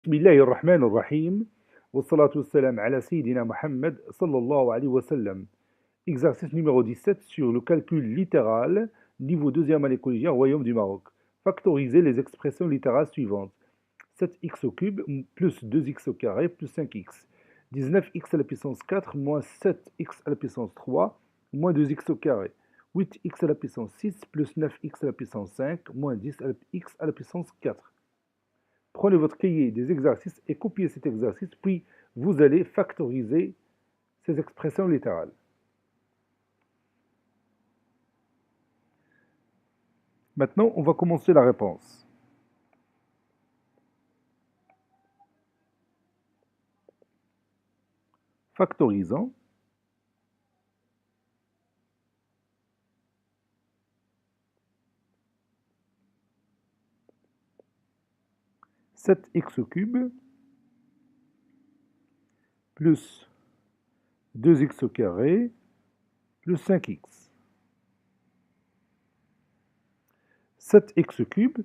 بسم الله الرحمن الرحيم والصلاة والسلام على سيدنا Mohammed sallallahu alayhi wa sallam. Exercice numéro 17 sur le calcul littéral, niveau 2e année collégienne, Royaume du Maroc. Factoriser les expressions littérales suivantes. 7x au cube plus 2x au carré plus 5x. 19x à la puissance 4 moins 7x à la puissance 3 moins 2x au carré. 8x à la puissance 6 plus 9x à la puissance 5 moins 10x à la puissance 4. Prenez votre cahier des exercices et copiez cet exercice, puis vous allez factoriser ces expressions littérales. Maintenant, on va commencer la réponse. Factorisant. Sept x au cube plus 2x au carré plus 5x. 7x au cube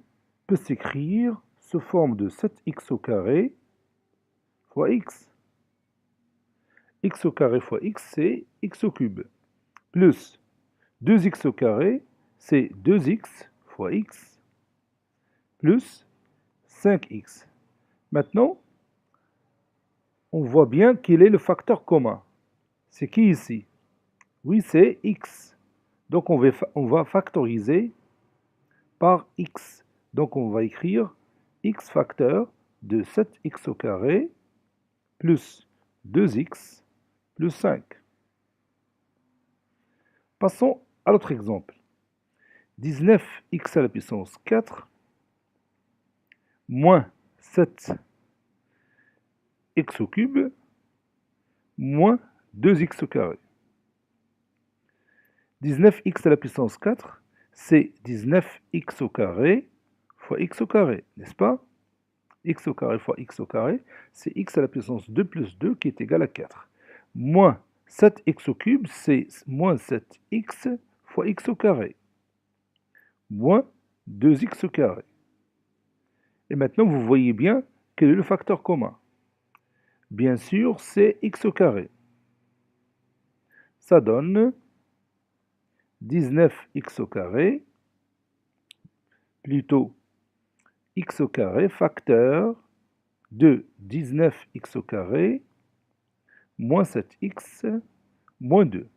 peut s'écrire sous forme de 7x au carré fois x. X au carré fois x, c'est x au cube. Plus 2x au carré, c'est 2x fois x. Plus 5x. Maintenant, on voit bien quel est le facteur commun. C'est qui ici? Oui, c'est x. Donc on va factoriser par x. Donc on va écrire x facteur de 7x au carré plus 2x plus 5. Passons à l'autre exemple. 19x à la puissance 4 moins 7x au cube moins 2x au carré. 19x à la puissance 4, c'est 19x au carré fois x au carré, n'est-ce pas? X au carré fois x au carré, c'est x à la puissance 2 plus 2 qui est égal à 4. Moins 7x au cube, c'est moins 7x fois x au carré. Moins 2x au carré. Et maintenant, vous voyez bien quel est le facteur commun. Bien sûr, c'est x au carré. Ça donne 19x au carré, plutôt x au carré facteur de 19x au carré moins 7x moins 2.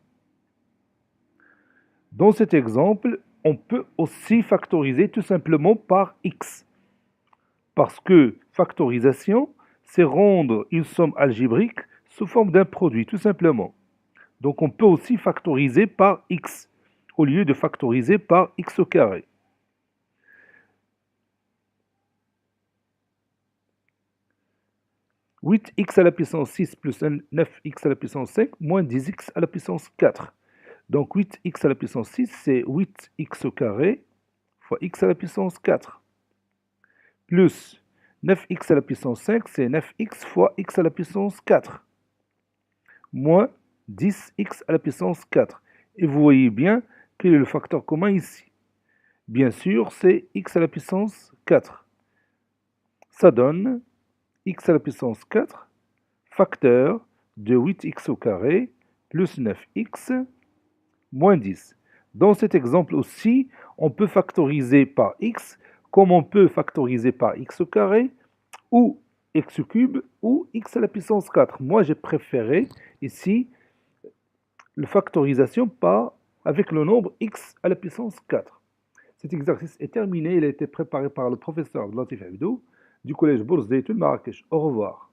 Dans cet exemple, on peut aussi factoriser tout simplement par x. Parce que factorisation, c'est rendre une somme algébrique sous forme d'un produit, tout simplement. Donc on peut aussi factoriser par x, au lieu de factoriser par x au carré. « 8x à la puissance 6 plus 9x à la puissance 5 moins 10x à la puissance 4. » Donc 8x à la puissance 6, c'est 8x au carré fois x à la puissance 4. Plus 9x à la puissance 5, c'est 9x fois x à la puissance 4. Moins 10x à la puissance 4. Et vous voyez bien quel est le facteur commun ici. Bien sûr, c'est x à la puissance 4. Ça donne x à la puissance 4 facteur de 8x au carré plus 9x moins 10. Dans cet exemple aussi, on peut factoriser par x, comme on peut factoriser par x au carré, ou x au cube, ou x à la puissance 4. Moi, j'ai préféré ici la factorisation avec le nombre x à la puissance 4. Cet exercice est terminé, il a été préparé par le professeur Latif Abdou du collège Bourse d'Études Marrakech. Au revoir.